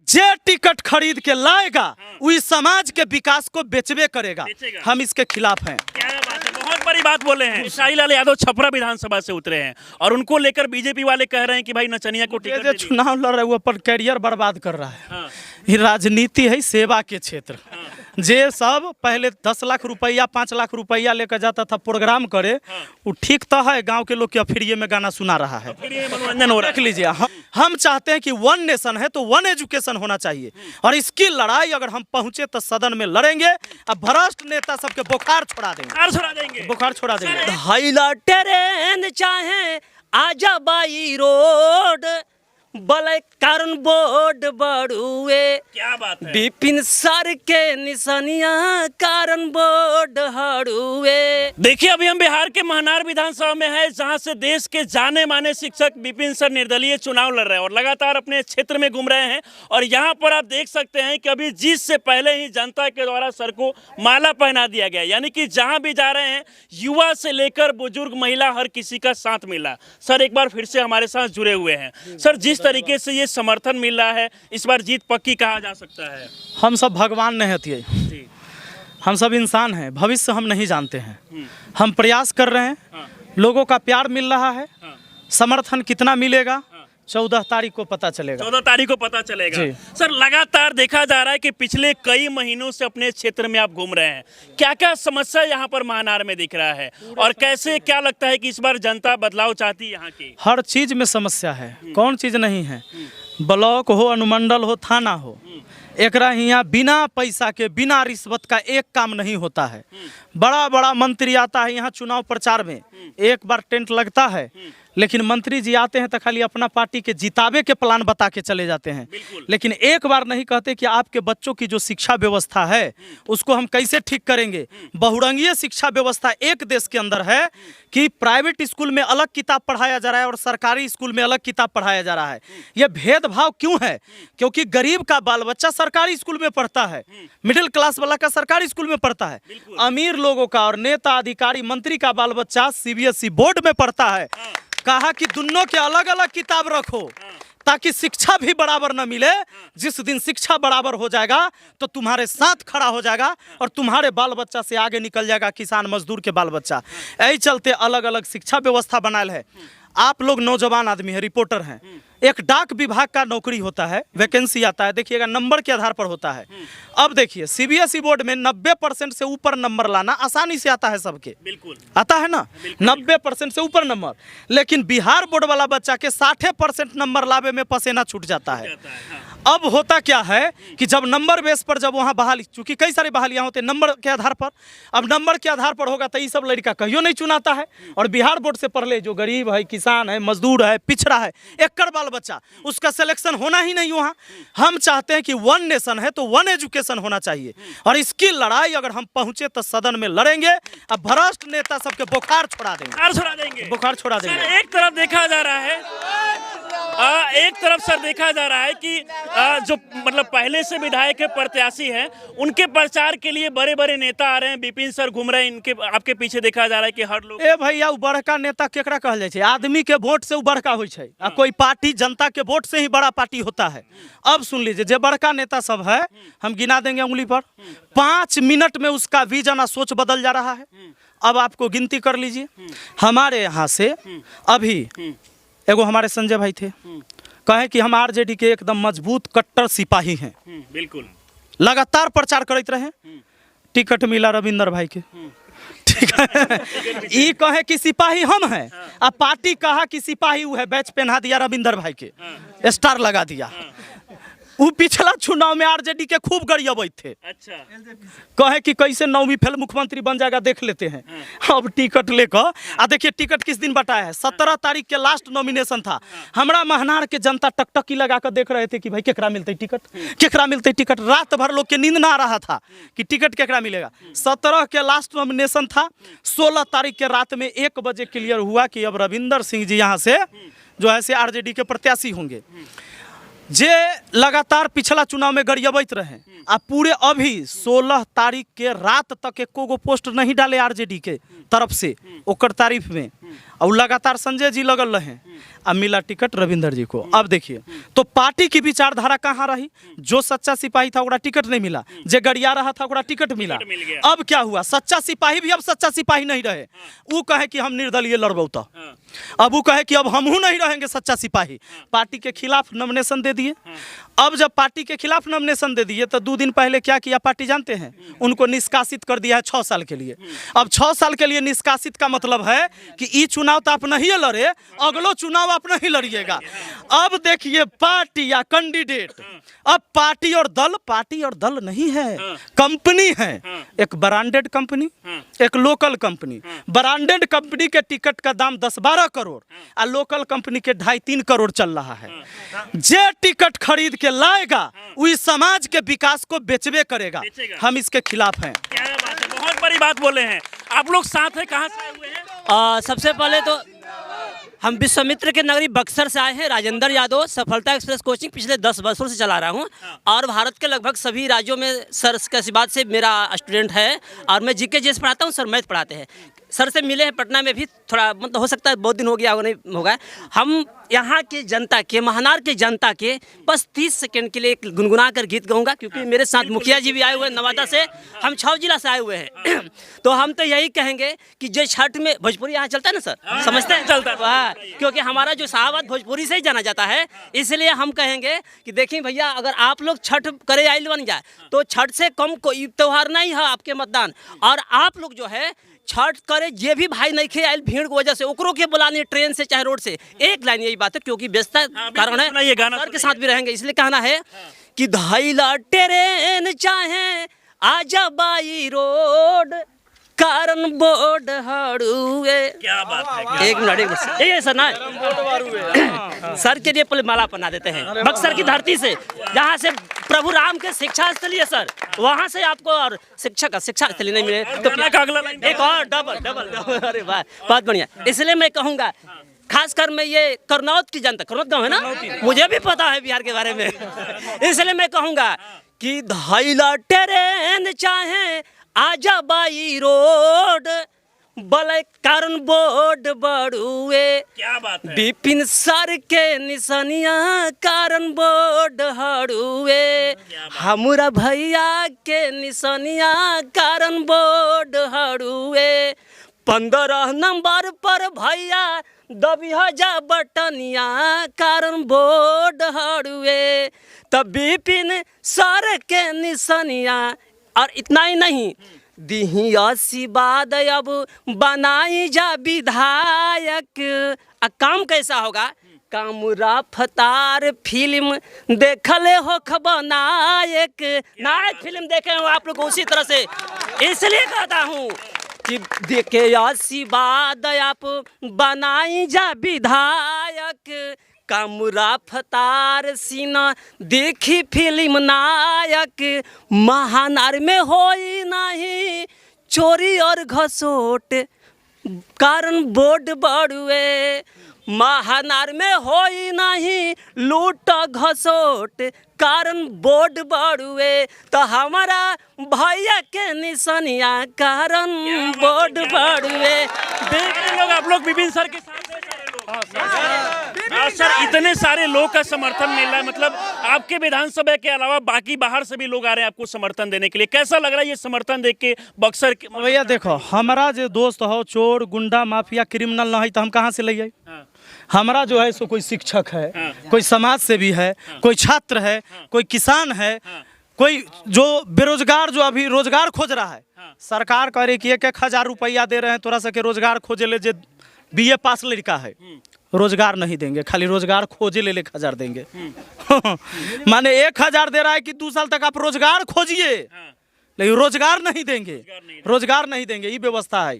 जे ticket खरीद के लाएगा वो इस समाज के विकास को बेचबे करेगा। हम इसके खिलाफ हैं। क्या बात है, बहुत बड़ी बात बोले हैं। शाहीलाल यादव छपरा विधानसभा से उतरे हैं और उनको लेकर बीजेपी वाले कह रहे हैं कि भाई नचनिया को टिकट जो चुनाव लड़ रहा है वो अपन कैरियर बर्बाद कर रहा है। ये राजनीति है सेवा के क्षेत्र। जे सब पहले 10 लाख रुपया 5 लाख रुपया लेकर जाता था प्रोग्राम करे, वो ठीक तो है, गांव के लोग के फ्री में गाना सुना रहा है, मनोरंजन हो रहा है। देख लीजिए, हम चाहते हैं कि वन नेशन है तो वन एजुकेशन होना चाहिए और इसकी लड़ाई अगर हम पहुंचे तो सदन में लड़ेंगे। अब भ्रष्ट नेता सबके बुखार छोड़ा देंगे, बुखार छोड़ा देंगे। हाईला ट्रेन चाहे आजा बाई रोड बल कारण बोर्ड बड़ुए। क्या बात है। विपिन सर के निशानिया कारण बोर्ड हड़ुए। देखिए अभी हम बिहार के महनार विधानसभा में है, जहां से देश के जाने माने शिक्षक विपिन सर निर्दलीय चुनाव लड़ रहे हैं और लगातार अपने क्षेत्र में घूम रहे हैं। और यहां पर आप देख सकते हैं कि अभी जीत से पहले ही जनता के द्वारा सर को माला पहना दिया गया, यानी कि जहां भी जा रहे हैं युवा से लेकर बुजुर्ग महिला हर किसी का साथ मिला। सर एक बार फिर से हमारे साथ जुड़े हुए हैं। सर जिस तरीके से ये समर्थन मिल रहा है, इस बार जीत पक्की कहा जा सकता है? हम सब भगवान नहीं होती, हम सब इंसान हैं, भविष्य हम नहीं जानते हैं। हम प्रयास कर रहे हैं, लोगों का प्यार मिल रहा है। समर्थन कितना मिलेगा 14 तारीख को पता चलेगा। 14 तारीख को पता चलेगा। सर लगातार देखा जा रहा है कि पिछले कई महीनों से अपने क्षेत्र में आप घूम रहे हैं, क्या क्या समस्या यहाँ पर महनार में दिख रहा है और कैसे क्या लगता है कि इस बार जनता बदलाव चाहती है? यहाँ की हर चीज में समस्या है, कौन चीज नहीं है। ब्लॉक हो, अनुमंडल हो, थाना हो, एकरा यहाँ बिना पैसा के बिना रिश्वत का एक काम नहीं होता है। बड़ा बड़ा मंत्री आता है यहाँ चुनाव प्रचार में, एक बार टेंट लगता है, लेकिन मंत्री जी आते हैं तो खाली अपना पार्टी के जितावे के प्लान बता के चले जाते हैं, लेकिन एक बार नहीं कहते कि आपके बच्चों की जो शिक्षा व्यवस्था है उसको हम कैसे ठीक करेंगे। बहुरंगीय शिक्षा व्यवस्था एक देश के अंदर है कि प्राइवेट स्कूल में अलग किताब पढ़ाया जा रहा है और सरकारी स्कूल में अलग किताब पढ़ाया जा रहा है। यह भेदभाव क्यों है? क्योंकि गरीब का बाल बच्चा सरकारी स्कूल में पढ़ता है, मिडिल क्लास वाला का सरकारी स्कूल में पढ़ता है, अमीर लोगों का और नेता अधिकारी मंत्री का बाल बच्चा सीबीएसई बोर्ड में पढ़ता है। कहा कि दोनों के अलग अलग किताब रखो ताकि शिक्षा भी बराबर न मिले। जिस दिन शिक्षा बराबर हो जाएगा तो तुम्हारे साथ खड़ा हो जाएगा और तुम्हारे बाल बच्चा से आगे निकल जाएगा किसान मजदूर के बाल बच्चा। यही चलते अलग अलग शिक्षा व्यवस्था बनायल है। आप लोग नौजवान आदमी है, रिपोर्टर हैं, एक डाक विभाग का नौकरी होता है, वैकेंसी आता है, देखिएगा नंबर के आधार पर होता है। अब देखिए सीबीएसई बोर्ड में 90% से ऊपर नंबर लाना आसानी से आता है, सबके बिल्कुल आता है ना, 90% से ऊपर नंबर। लेकिन बिहार बोर्ड वाला बच्चा के 60% नंबर लावे में पसीना छूट जाता है। अब होता क्या है कि जब नंबर बेस पर जब वहाँ बहाली, चूंकि कई सारी बहालियाँ होते हैं नंबर के आधार पर, अब नंबर के आधार पर होगा तो ये सब लड़का कहियो नहीं चुनाता है। और बिहार बोर्ड से पढ़ ले जो गरीब है, किसान है, मजदूर है, पिछड़ा है, एकड़ बाल बच्चा, उसका सिलेक्शन होना ही नहीं वहाँ। हम चाहते हैं कि वन नेशन है तो वन एजुकेशन होना चाहिए और इसकी लड़ाई अगर हम पहुंचे तो सदन में लड़ेंगे। अब भ्रष्ट नेता सबके बुखार छोड़ा देंगे, बुखार छोड़ा देंगे। एक तरफ देखा जा रहा है, एक तरफ सर देखा जा रहा है कि जो मतलब पहले से विधायक के प्रत्याशी हैं उनके प्रचार के लिए बड़े बड़े नेता आ रहे हैं, विपिन सर घूम रहे हैं, इनके आपके पीछे देखा जा रहा है कि हर लोग। ए भैया बड़का नेता केकरा कहल जाए छे? आदमी के वोट से बड़का होय छे, आ कोई पार्टी जनता के वोट से ही बड़ा पार्टी होता है। अब सुन लीजिए, जो बड़का नेता सब है हम गिना देंगे उंगली पर, 5 मिनट में उसका विजन सोच बदल जा रहा है। अब आपको गिनती कर लीजिए। हमारे यहाँ से अभी एगो हमारे संजय भाई थे, कहे कि हम आरजेडी के एकदम मजबूत कट्टर सिपाही हैं, बिल्कुल लगातार प्रचार करते रहे। टिकट मिला रविंदर भाई के, ठीक है, ये कहे कि सिपाही हम हैं, अब पार्टी कहा कि सिपाही वो है, बैच पहना दिया रविंदर भाई के, स्टार लगा दिया। वो पिछला चुनाव में आरजेडी के खूब गरियाबे थे। अच्छा, कहे कि कैसे 9वीं फेल मुख्यमंत्री बन जाएगा देख लेते हैं। अब टिकट लेकर देखिए टिकट किस दिन बटाया है, 17 तारीख के लास्ट नॉमिनेशन था। हमरा महनार के जनता टकटकी लगा कर देख रहे थे कि भाई केकरा मिलते टिकट, केकरा मिलते टिकट। रात भर लोग के नींद ना आ रहा था कि टिकट केकरा मिलेगा। 17 के लास्ट नॉमिनेशन था, 16 तारीख के रात में 1 बजे क्लियर हुआ कि अब रविंदर सिंह जी यहाँ से जो है से आरजेडी के प्रत्याशी होंगे। जे लगातार पिछला चुनाव में गरियाबैत रहे आ पूरे अभी 16 तारीख के रात तक एको गो पोस्ट नहीं डाले आरजेडी के तरफ से ओकर तारीफ में, और लगातार संजय जी लगल रहे आ मिला टिकट रविंदर जी को। अब देखिए तो पार्टी की विचारधारा कहाँ रही, जो सच्चा सिपाही था ओकरा टिकट नहीं मिला, जे गरिया रहा था ओकरा टिकट मिला। अब क्या हुआ, सच्चा सिपाही भी अब सच्चा सिपाही नहीं रहे, वो कहे कि हम निर्दलीय लड़बौ तो अब वो कहे कि अब हमहू नहीं रहेंगे सच्चा सिपाही, पार्टी के खिलाफ नॉमिनेशन दे दिए। अब जब पार्टी के खिलाफ नॉमिनेशन दे दिए तो 2 दिन पहले क्या किया पार्टी जानते हैं, उनको निष्कासित कर दिया है 6 साल के लिए। अब 6 साल के लिए निष्कासित का मतलब है कि ये चुनाव तो आप नहीं लड़े, अगलो चुनाव आप नहीं लड़िएगा। अब देखिए पार्टी या कैंडिडेट, अब पार्टी और दल नहीं है, कंपनी है, एक ब्रांडेड कंपनी, एक लोकल कंपनी। ब्रांडेड कंपनी के टिकट का दाम 10-12 करोड़ और लोकल कंपनी के 2.5-3 करोड़ चल रहा है। जे टिकट खरीद के लाएगा वही समाज के विकास को बेचबे करेगा। हम इसके खिलाफ हैं। क्या बात है, बहुत बड़ी बात बोले हैं आप लोग। साथ है, कहाँ से आए हुए हैं? सबसे पहले तो हम विश्वामित्र के नगरी बक्सर से आए हैं। राजेंद्र यादव, सफलता एक्सप्रेस कोचिंग पिछले 10 वर्षों से चला रहा हूं और भारत के लगभग सभी राज्यों में सर के आशीर्वाद से मेरा स्टूडेंट है और मैं जीके जीएस पढ़ाता हूं, सर मैथ पढ़ाते हैं। सर से मिले हैं पटना में भी, थोड़ा मतलब हो सकता है बहुत दिन हो गया नहीं होगा। हम यहाँ की जनता के, महानार की जनता के बस 30 सेकंड के लिए एक गुनगुना कर गीत गाऊंगा, क्योंकि मेरे साथ मुखिया जी भी आए हुए हैं नवादा से, हम 6 जिला से आए हुए हैं। तो हम तो यही कहेंगे कि जो छठ में भोजपुरी यहाँ चलता है ना सर, समझते हैं, चलता है, क्योंकि हमारा जो साहबाद भोजपुरी से ही जाना जाता है, इसलिए हम कहेंगे कि देखिए भैया, अगर आप लोग छठ करे आइल बन जाए तो छठ से कम कोई त्यौहार नहीं है आपके मतदान। और आप लोग जो है छठ करे, ये भी भाई नहीं खे आयल भीड़ की वजह से ओकरो के बुलानी ट्रेन से चाहे रोड से, एक लाइन यही बात है, क्योंकि व्यस्तता कारण है, ये गाना सर के साथ भी रहेंगे, इसलिए कहना है कि धैला ट्रेन चाहे आजा बाई रोड, कारण बोर्ड हड़ुए। क्या बात है, एक मिनट ये सर ना सर के लिए पहले माला पहना देते हैं बक्सर की धरती से, जहाँ से प्रभु राम के शिक्षा स्थली है सर, वहाँ से आपको और शिक्षा का शिक्षा स्थली नहीं मिले तो एक और डबल। अरे वाह, बहुत बढ़िया। इसलिए मैं कहूँगा, खासकर मैं ये करनौत की जनता, करनौत गाँव है ना, मुझे भी पता है बिहार के बारे में, इसलिए मैं कहूँगा कि धैला ट्रेन चाहे आजा बाई रोड, बल कारण बोर्ड बड़ुए। क्या बात है, विपिन सर के निशानिया कारण बोर्ड हड़ुए, हमरा भैया के निशानिया कारण बोर्ड हड़ुए, 15 नंबर पर भैया दबिया जा बटनिया कारण बोर्ड हड़ुए। तब विपिन सर के निशानिया, और इतना ही नहीं, दिही आशीर्वाद अब बनाई जा विधायक। काम कैसा होगा, काम रफ्तार फिल्म देखले हो खबनायक, नायक फिल्म देखे हो आप लोग उसी तरह से, इसलिए कहता हूँ कि देखे आशीर्वाद आप बनाई जा विधायक, काम रफ्तार सीना देखी फिल्म नायक, महानार में होई नहीं चोरी और घसोट कारण बोर्ड बड़ुए, महानार में होई नहीं लूट घसोट कारण बोर्ड बड़ुए, तो हमारा भैया के निशानिया कारण बोर्ड बड़ुए। लोग आप लोग विपिन सर के साथ सर, इतने सारे लोग का समर्थन मिल रहा है, मतलब आपके विधानसभा के अलावा बाकी बाहर से भी लोग आ रहे हैं आपको समर्थन देने के लिए, कैसा लग रहा है ये समर्थन देख के बक्सर के? भैया देखो, हमारा जो दोस्त हो चोर गुंडा माफिया क्रिमिनल ना है तो हम कहाँ से ले आए? हमारा जो है सो कोई शिक्षक है, कोई समाज सेवी है, कोई छात्र है, कोई किसान है, कोई जो बेरोजगार जो अभी रोजगार खोज रहा है। सरकार कह रही कि 1,000 रुपया दे रहे हैं तोरा सके रोजगार खोजे ले, जे BA पास लड़का है रोजगार नहीं देंगे, खाली रोजगार खोजे ले 1,000 देंगे। माने 1,000 दे रहा है कि 2 साल तक आप रोजगार खोजिए, लेकिन रोजगार नहीं देंगे, रोजगार नहीं देंगे, ये व्यवस्था है।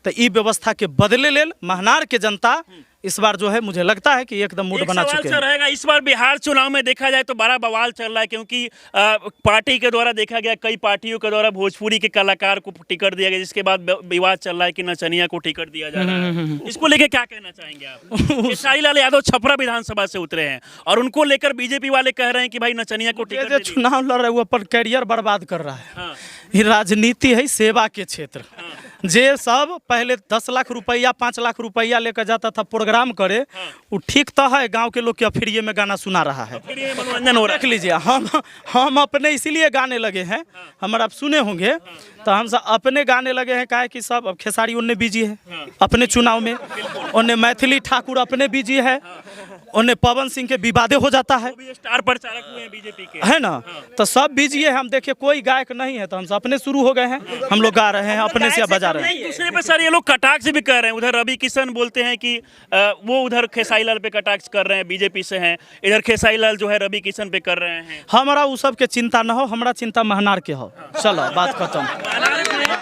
तो ये व्यवस्था के बदले लेल महानार के जनता इस बार जो है मुझे लगता है कि एकदम मूड एक बना सवाल चुके सर हैं। रहेगा, इस बार बिहार चुनाव में देखा जाए तो बड़ा बवाल चल रहा है, क्योंकि पार्टी के द्वारा देखा गया, कई पार्टियों के द्वारा भोजपुरी के कलाकार को टिकट दिया गया, जिसके बाद विवाद चल रहा है कि नचनिया को टिकट दिया जा रहा है। इसको लेके क्या कहना चाहेंगे आप? खेसारी लाल यादव छपरा विधानसभा से उतरे हैं और उनको लेकर बीजेपी वाले कह रहे हैं कि भाई नचनिया को ये टिकट जो दे दीजिए। चुनाव लड़ रहा है वो अपन कैरियर बर्बाद कर रहा है। हाँ, ये राजनीति है सेवा के क्षेत्र। जे सब पहले 10 लाख रुपया 5 लाख रुपया लेकर जाता था प्रोग्राम करे, वो ठीक तो है, गांव के लोग के फ्री में गाना सुना रहा है। फिर ये मनोरंजन हो रहा देख लीजिए, हम अपने इसीलिए गाने लगे हैं, हमारा आप सुने होंगे तो हम सब अपने गाने लगे हैं। काहे कि सब अब खेसारी उन्हें बिजी है अपने चुनाव में, उन्हें मैथिली ठाकुर अपने बिजी है, उन्हें पवन सिंह के विवादे हो जाता है, है। भी स्टार प्रचारक हुए हैं बीजेपी के। है ना। तो सब बिजी है। हम देखिए कोई गायक नहीं है तो हम सब अपने शुरू हो गए हैं, हम लोग गा रहे हैं अपने से बजा रहे हैं। एक दूसरे पे सर ये लोग कटाक्ष भी कर रहे हैं। उधर रवि किशन बोलते हैं कि वो उधर खेसारी लाल पे कटाक्ष कर रहे हैं, बीजेपी से हैं, इधर खेसारी लाल जो है रवि किशन पे कर रहे हैं। हमारा वो सब के चिंता न हो, हमारा चिंता महनार के हो। चलो बात खत्म।